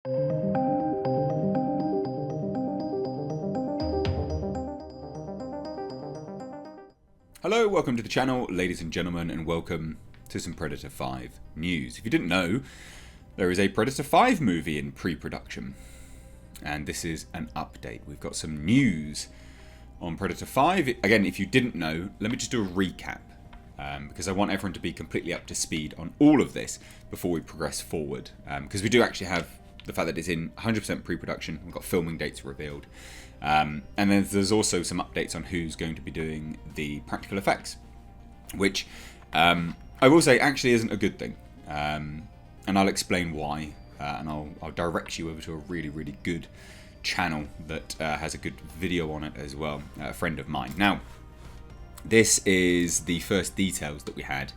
Hello, welcome to the channel, ladies and gentlemen, and welcome to some Predator 5 news. If you didn't know, there is a Predator 5 movie in pre-production, and this is an update. We've got some news on Predator 5. Again, if you didn't know, let me just do a recap, because I want everyone to be completely up to speed on all of this before we progress forward, because we do actually have the fact that it's in 100% pre-production. We've got filming dates revealed. And then there's also some updates on who's going to be doing the practical effects, which I will say actually isn't a good thing. And I'll explain why, and I'll direct you over to a really good channel that has a good video on it as well, a friend of mine. Now, this is the first details that we had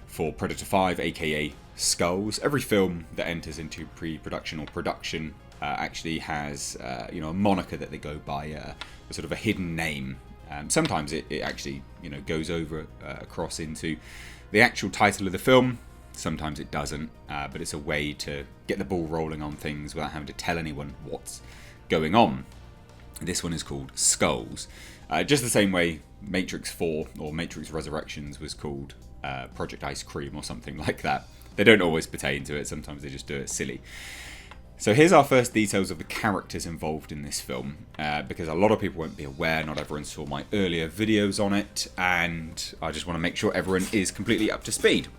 for Predator 5, aka Skulls. Every film that enters into pre-production or production actually has a moniker that they go by, a sort of a hidden name. Sometimes it actually goes over across into the actual title of the film. Sometimes it doesn't, but it's a way to get the ball rolling on things without having to tell anyone what's going on. This one is called Skulls, just the same way Matrix 4 or Matrix Resurrections was called Project Ice Cream or something like that. They don't always pertain to it, sometimes they just do it silly. So here's our first details of the characters involved in this film, because a lot of people won't be aware, not everyone saw my earlier videos on it, and I just want to make sure everyone is completely up to speed.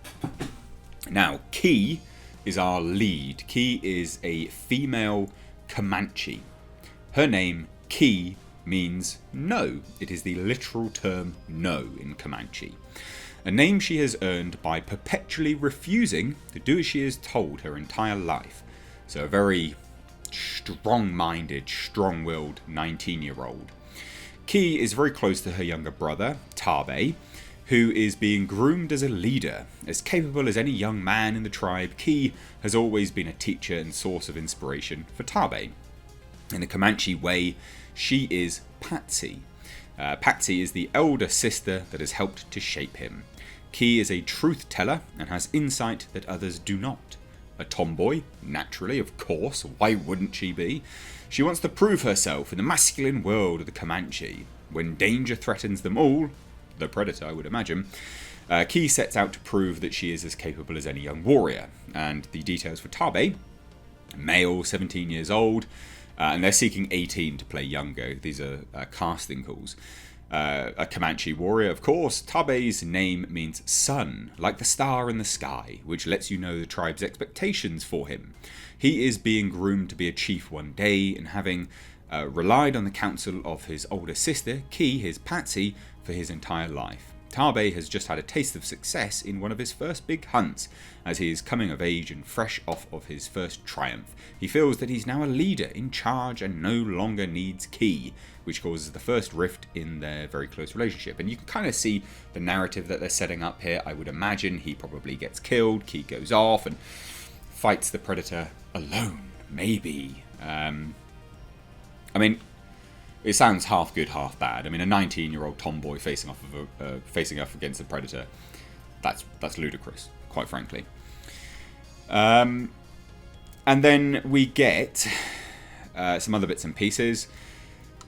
Now, Key is our lead. Key is a female Comanche. Her name, Key, means no. It is the literal term no in Comanche. A name she has earned by perpetually refusing to do as she is told her entire life. So a very strong-minded, strong-willed 19-year-old. Key is very close to her younger brother, Tabe, who is being groomed as a leader. As capable as any young man in the tribe, Key has always been a teacher and source of inspiration for Tabe. In the Comanche way, she is Patsy. Patsy is the elder sister that has helped to shape him. Key is a truth teller and has insight that others do not. A tomboy, naturally, of course, why wouldn't she be? She wants to prove herself in the masculine world of the Comanche. When danger threatens them all, the Predator I would imagine, Key sets out to prove that she is as capable as any young warrior. And the details for Tabe, male, 17 years old, and they're seeking 18 to play younger. These are casting calls. A Comanche warrior, of course. Tabe's name means sun, like the star in the sky, which lets you know the tribe's expectations for him. He is being groomed to be a chief one day, and having relied on the counsel of his older sister, Key, his Patsy, for his entire life. Tabe has just had a taste of success in one of his first big hunts, as he is coming of age and fresh off of his first triumph. He feels that he's now a leader in charge and no longer needs Key, which causes the first rift in their very close relationship. And you can kind of see the narrative that they're setting up here. I would imagine he probably gets killed, Key goes off and fights the Predator alone, maybe. I mean, it sounds half good, half bad. I mean, a 19-year-old tomboy facing off against the Predator, that's ludicrous, quite frankly. And then we get some other bits and pieces.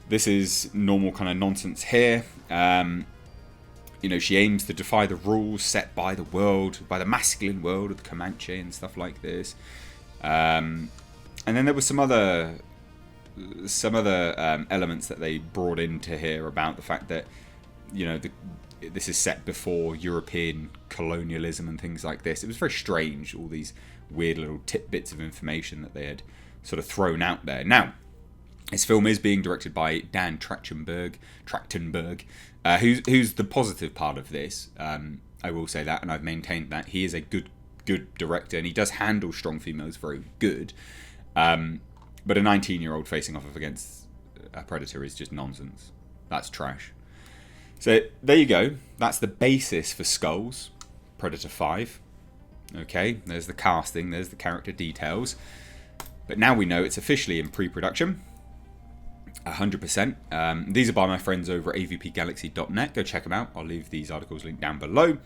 This is normal kind of nonsense here. She aims to defy the rules set by the world, by the masculine world of the Comanche and stuff like this. And then there was some other elements that they brought into here about the fact that this is set before European colonialism and things like this. It was very strange, all these weird little tidbits of information that they had sort of thrown out there. Now, this film is being directed by Dan Trachtenberg, who's the positive part of this. I will say that, and I've maintained that he is a good director, and he does handle strong females very good. But a 19-year-old facing off against a Predator is just nonsense. That's trash. So there you go. That's the basis for Skulls, Predator 5. Okay, there's the casting, there's the character details. But now we know it's officially in pre-production. 100%. These are by my friends over at avpgalaxy.net. Go check them out. I'll leave these articles linked down below.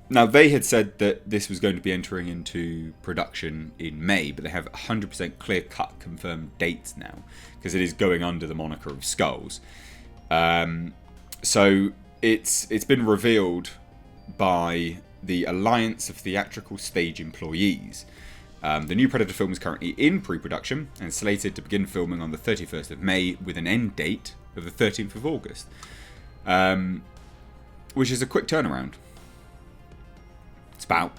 Now, they had said that this was going to be entering into production in May, but they have 100% clear-cut confirmed dates now, because it is going under the moniker of Skulls. So it's been revealed by the Alliance of Theatrical Stage Employees. The new Predator film is currently in pre-production and slated to begin filming on the 31st of May with an end date of the 13th of August, which is a quick turnaround. It's about,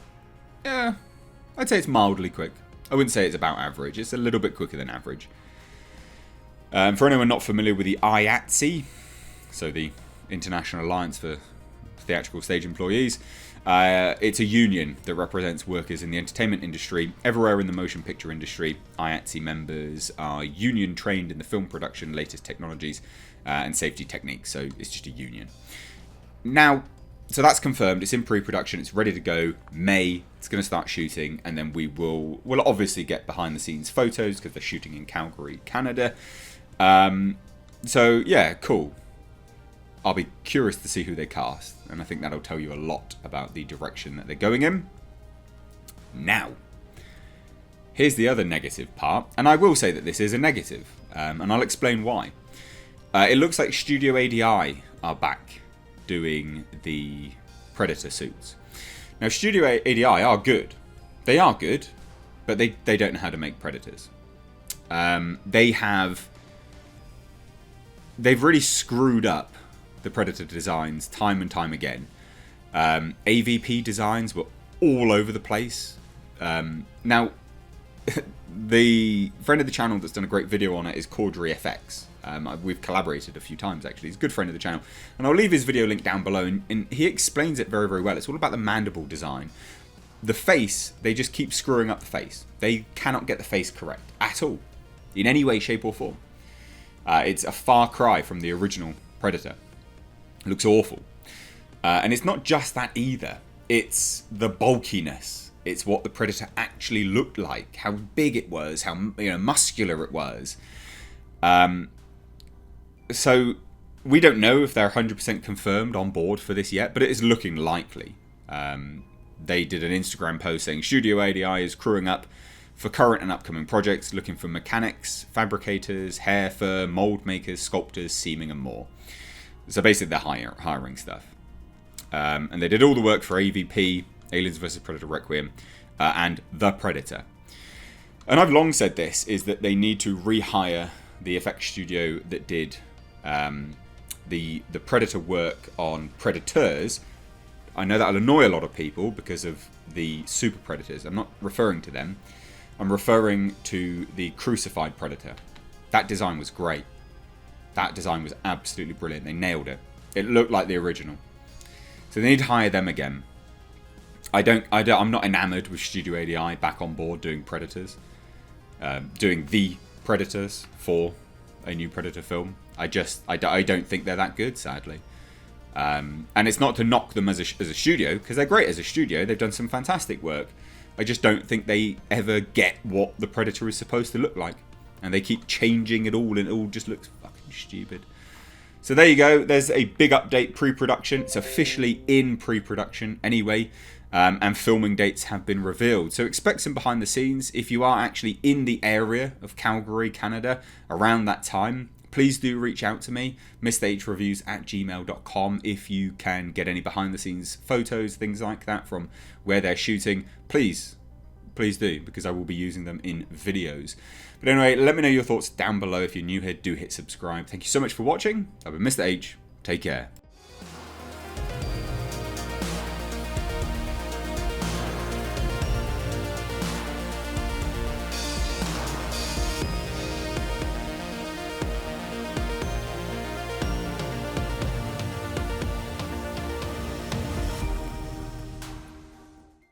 I'd say it's mildly quick. I wouldn't say it's about average. It's a little bit quicker than average. For anyone not familiar with the IATSE, so the International Alliance for Theatrical Stage Employees, it's a union that represents workers in the entertainment industry everywhere in the motion picture industry. IATSE members are union trained in the film production, latest technologies, and safety techniques. So it's just a union. Now, so that's confirmed. It's in pre-production. It's ready to go. May. It's going to start shooting, and then we'll obviously get behind the scenes photos because they're shooting in Calgary, Canada. So yeah, cool. I'll be curious to see who they cast, and I think that'll tell you a lot about the direction that they're going in. Now, here's the other negative part, and I will say that this is a negative, and I'll explain why. It looks like Studio ADI are back doing the Predator suits. Now, Studio ADI are good. They are good, but they don't know how to make Predators. They've really screwed up the Predator designs time and time again. AVP designs were all over the place. Now, the friend of the channel that's done a great video on it is Caudry FX. We've collaborated a few times, actually. He's a good friend of the channel. And I'll leave his video link down below, and he explains it very, very well. It's all about the mandible design. The face, they just keep screwing up the face. They cannot get the face correct at all, in any way, shape, or form. It's a far cry from the original Predator. It looks awful. And it's not just that either. It's the bulkiness. It's what the Predator actually looked like, how big it was, how muscular it was. So we don't know if they're 100% confirmed on board for this yet, but it is looking likely. They did an Instagram post saying Studio ADI is crewing up for current and upcoming projects, looking for mechanics, fabricators, hair fur, mold makers, sculptors, seaming, and more. So basically they're hiring stuff. And they did all the work for AVP, Aliens vs Predator Requiem, and The Predator. And I've long said this, is that they need to rehire the effects studio that did the Predator work on Predators. I know that'll annoy a lot of people because of the Super Predators. I'm not referring to them. I'm referring to the Crucified Predator. That design was great. That design was absolutely brilliant. They nailed it. It looked like the original. So they need to hire them again. I'm not enamored with Studio ADI back on board doing Predators. Doing the Predators for a new Predator film. I don't think they're that good, sadly. And it's not to knock them as a studio, because they're great as a studio. They've done some fantastic work. I just don't think they ever get what the Predator is supposed to look like. And they keep changing it all, and it all just looks fucking stupid. So there you go. There's a big update, pre-production. It's officially in pre-production anyway. And filming dates have been revealed. So expect some behind the scenes. If you are actually in the area of Calgary, Canada, around that time, please do reach out to me, mrhreviews@gmail.com, if you can get any behind the scenes photos, things like that from where they're shooting. Please do, because I will be using them in videos. But anyway, let me know your thoughts down below. If you're new here, do hit subscribe. Thank you so much for watching. I've been Mr. H. Take care.